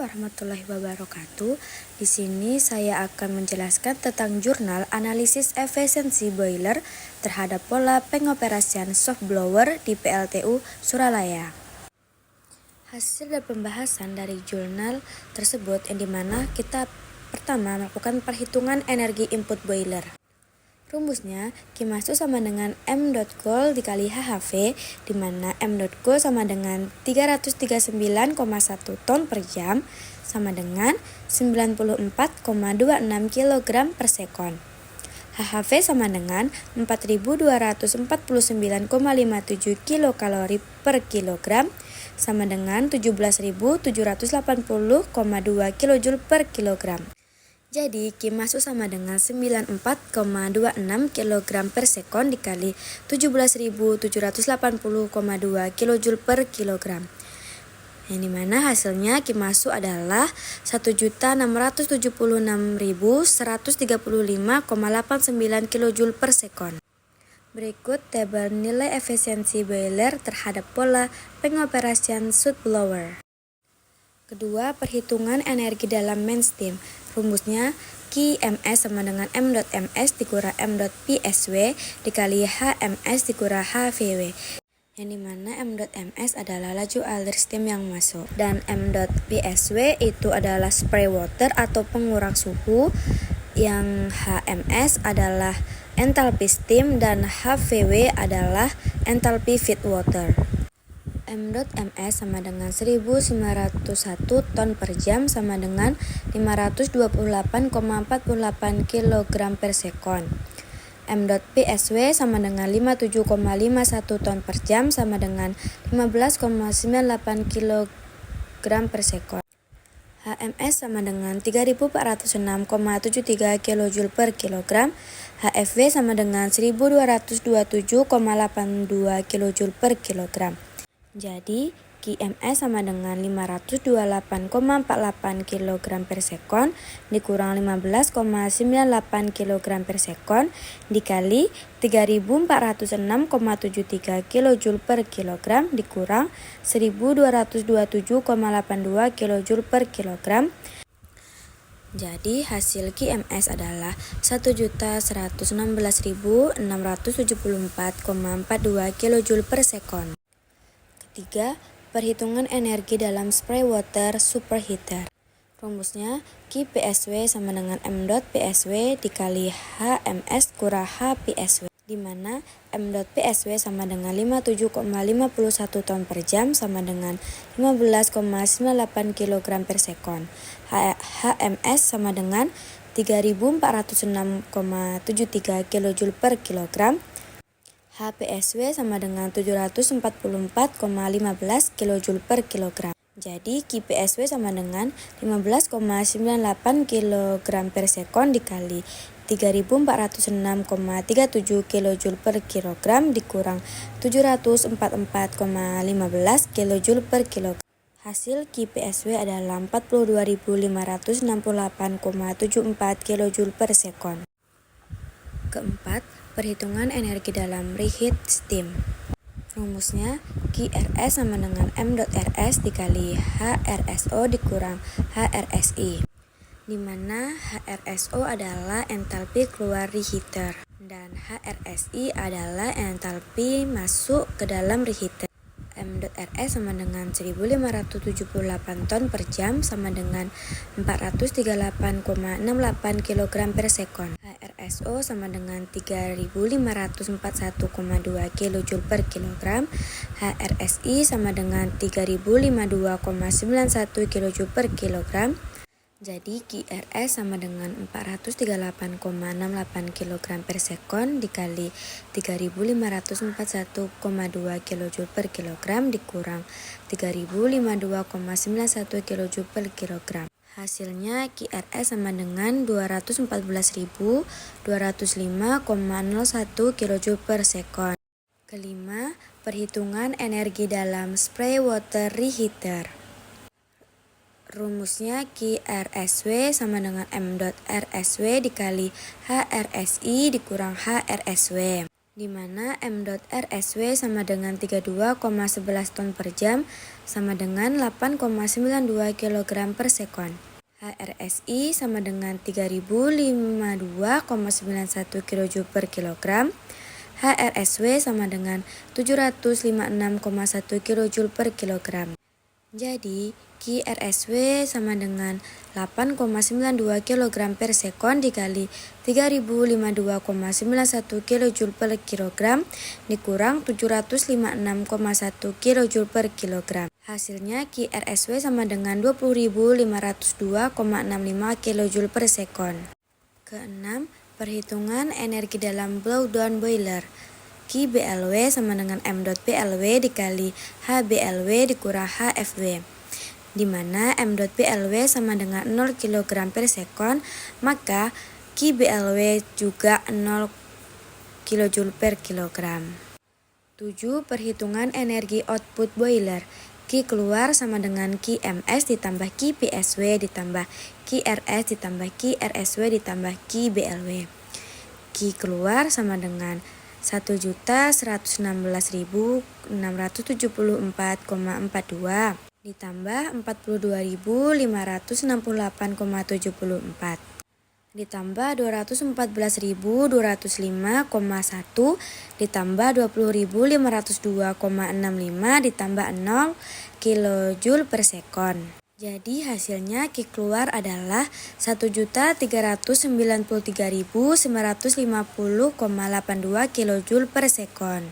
warahmatullahi wabarakatuh. Di sini saya akan menjelaskan tentang jurnal analisis efisiensi boiler terhadap pola pengoperasian soft blower di PLTU Suralaya. Hasil dan pembahasan dari jurnal tersebut yang dimana kita pertama melakukan perhitungan energi input boiler. Rumusnya, Q masuk sama dengan M.Cool dikali HHV, di mana M.Cool sama dengan 339,1 ton per jam, sama dengan 94,26 kg per sekon. HHV sama dengan 4249,57 kilokalori per kilogram, sama dengan 17.780,2 kilojoule per kilogram. Jadi, Q masuk sama dengan 94,26 kg per sekon dikali 17.780,2 kilojoule per kilogram. Yang dimana hasilnya Q masuk adalah 1.676.135,89 kilojoule per sekon. Berikut tabel nilai efisiensi boiler terhadap pola pengoperasian soft blower. Kedua, perhitungan energi dalam main steam. Rumusnya Qms sama dengan M.Ms dikurang M.Psw dikali Hms dikurang Hvw. Yang dimana M.Ms adalah laju alir steam yang masuk. Dan M.Psw itu adalah spray water atau pengurang suhu. Yang Hms adalah entalpi steam dan Hvw adalah entalpi feed water. M.Ms sama dengan 1901 ton per jam sama dengan 528,48 kg per sekon. M.Psw sama dengan 57,51 ton per jam sama dengan 15,98 kg per sekon. HMS sama dengan 3406,73 kJ per kilogram. HFV sama dengan 1227,82 kJ per kilogram. Jadi, QMS sama dengan 528,48 kg per sekon dikurang 15,98 kg per sekon dikali 3406,73 kJ per kilogram dikurang 1227,82 kJ per kilogram. Jadi hasil QMS adalah 1.116.674,42 kJ per sekon. Ketiga, perhitungan energi dalam spray water superheater. Rumusnya Qpsw sama dengan M.Psw dikali Hms kurang Hpsw, di mana M.Psw sama dengan 57,51 ton per jam sama dengan 15,98 kg per sekon. Hms sama dengan 3.406,73 kJ per kilogram. Hpsw sama dengan 744,15 kJ per kilogram. Jadi Qpsw sama dengan 15,98 kg per sekon dikali 3.406,37 kJ per kilogram dikurang 744,15 kJ per kilogram. Hasil Qpsw adalah 42.568,74 kJ per sekon. Keempat, perhitungan energi dalam reheat steam. Rumusnya QRS sama dengan M.Rs dikali HRSO dikurang HRSI, di mana HRSO adalah entalpi keluar reheater dan HRSI adalah entalpi masuk ke dalam reheater. M.Rs sama dengan 1578 ton per jam sama dengan 438,68 kg per sekon. HRSO sama dengan 3541,2 kJ per kilogram. HRSI sama dengan 3052,91 kJ per kilogram. Jadi QRS sama dengan 438,68 kg per sekon dikali 3541,2 kJ per kilogram dikurang 3052,91 kJ per kilogram. Hasilnya QRS sama dengan 214.205,01 kJ per sekon. Kelima, perhitungan energi dalam spray water reheater. Rumusnya QRSW sama dengan M.Rsw dikali HRSI dikurang HRSW, di mana M.RSW sama dengan 32,11 ton per jam sama dengan 8,92 kg per sekon. HRSI sama dengan 3052,91 kJ per kilogram. HRSW sama dengan 756,1 kJ per kilogram. Jadi, QRSW sama dengan 8,92 kg per sekon dikali 3052,91 kJ per kilogram dikurang 756,1 kJ per kilogram. Hasilnya QRSW sama dengan 20.502,65 kJ per sekon. Keenam, perhitungan energi dalam blowdown boiler. QBLW sama dengan M.BLW dikali HBLW dikurang HFW, di mana M.BLW sama dengan 0 kg per sekon, maka QBLW juga 0 kJ per kilogram. 7. Perhitungan energi output boiler. Q keluar sama dengan QMS ditambah QPSW ditambah QRS ditambah QRSW ditambah QBLW. Q keluar sama dengan 1.116.674,42 ditambah 42.568,74 ditambah 214.205,1 ditambah 20.502,65 ditambah 0 kJ per sekon. Jadi hasilnya Q keluar adalah 1.393.950,82 kJ per sekon.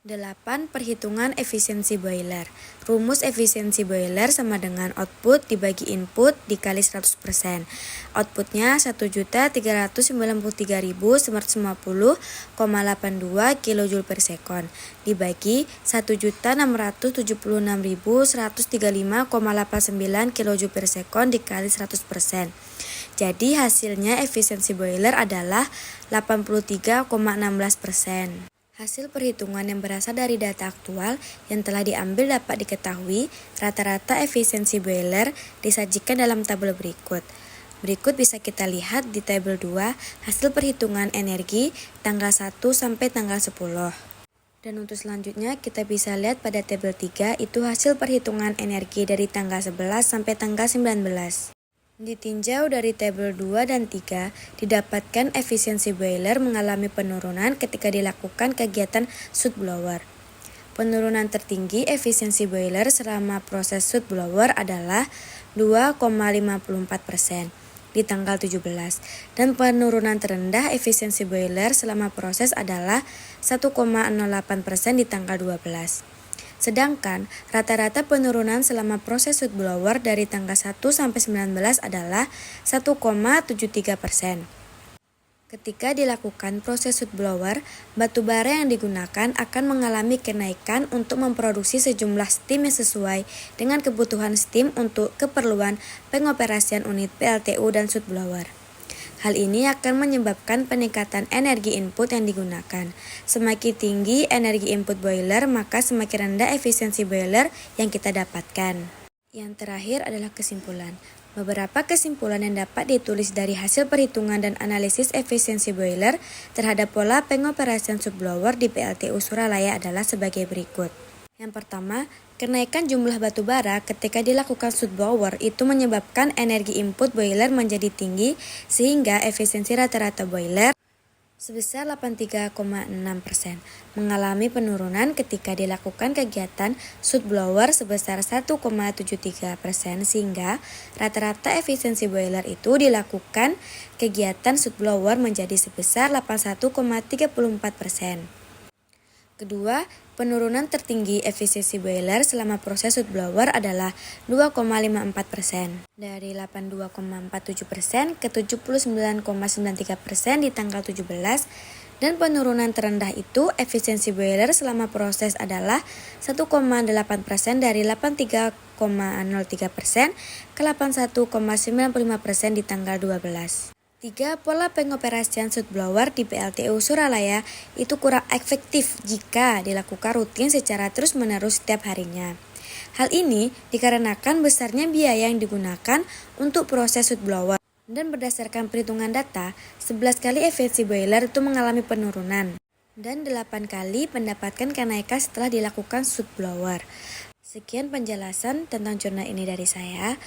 8. Perhitungan efisiensi boiler. Rumus efisiensi boiler sama dengan output dibagi input dikali 100%. Outputnya 1.393.950,82 kJ per sekon dibagi 1.676.135,89 kJ per sekon dikali 100%. Jadi hasilnya efisiensi boiler adalah 83,16%. Hasil perhitungan yang berasal dari data aktual yang telah diambil dapat diketahui rata-rata efisiensi boiler disajikan dalam tabel berikut. Berikut bisa kita lihat di tabel 2 hasil perhitungan energi tanggal 1 sampai tanggal 10. Dan untuk selanjutnya kita bisa lihat pada tabel 3 itu hasil perhitungan energi dari tanggal 11 sampai tanggal 19. Ditinjau dari tabel 2 dan 3, didapatkan efisiensi boiler mengalami penurunan ketika dilakukan kegiatan soot blower. Penurunan tertinggi efisiensi boiler selama proses soot blower adalah 2,54% di tanggal 17, dan penurunan terendah efisiensi boiler selama proses adalah 1,08% di tanggal 12. Sedangkan rata-rata penurunan selama proses soot blower dari tanggal 1 sampai 19 adalah 1,73%. Ketika dilakukan proses soot blower, batu bara yang digunakan akan mengalami kenaikan untuk memproduksi sejumlah steam yang sesuai dengan kebutuhan steam untuk keperluan pengoperasian unit PLTU dan soot blower. Hal ini akan menyebabkan peningkatan energi input yang digunakan. Semakin tinggi energi input boiler, maka semakin rendah efisiensi boiler yang kita dapatkan. Yang terakhir adalah kesimpulan. Beberapa kesimpulan yang dapat ditulis dari hasil perhitungan dan analisis efisiensi boiler terhadap pola pengoperasian soot blower di PLTU Suralaya adalah sebagai berikut. Yang pertama, kenaikan jumlah batu bara ketika dilakukan soot blower itu menyebabkan energi input boiler menjadi tinggi sehingga efisiensi rata-rata boiler sebesar 83,6% mengalami penurunan ketika dilakukan kegiatan soot blower sebesar 1,73% sehingga rata-rata efisiensi boiler itu dilakukan kegiatan soot blower menjadi sebesar 81,34%. Kedua, penurunan tertinggi efisiensi boiler selama proses soot blower adalah 2,54%, dari 82,47% ke 79,93% di tanggal 17, dan penurunan terendah itu efisiensi boiler selama proses adalah 1,8% dari 83,03% ke 81,95% di tanggal 12. 3. Pola pengoperasian soot blower di PLTU Suralaya itu kurang efektif jika dilakukan rutin secara terus-menerus setiap harinya. Hal ini dikarenakan besarnya biaya yang digunakan untuk proses soot blower. Dan berdasarkan perhitungan data, 11 kali efisiensi boiler itu mengalami penurunan. dan 8 kali mendapatkan kenaikan setelah dilakukan sud blower. Sekian penjelasan tentang jurnal ini dari saya.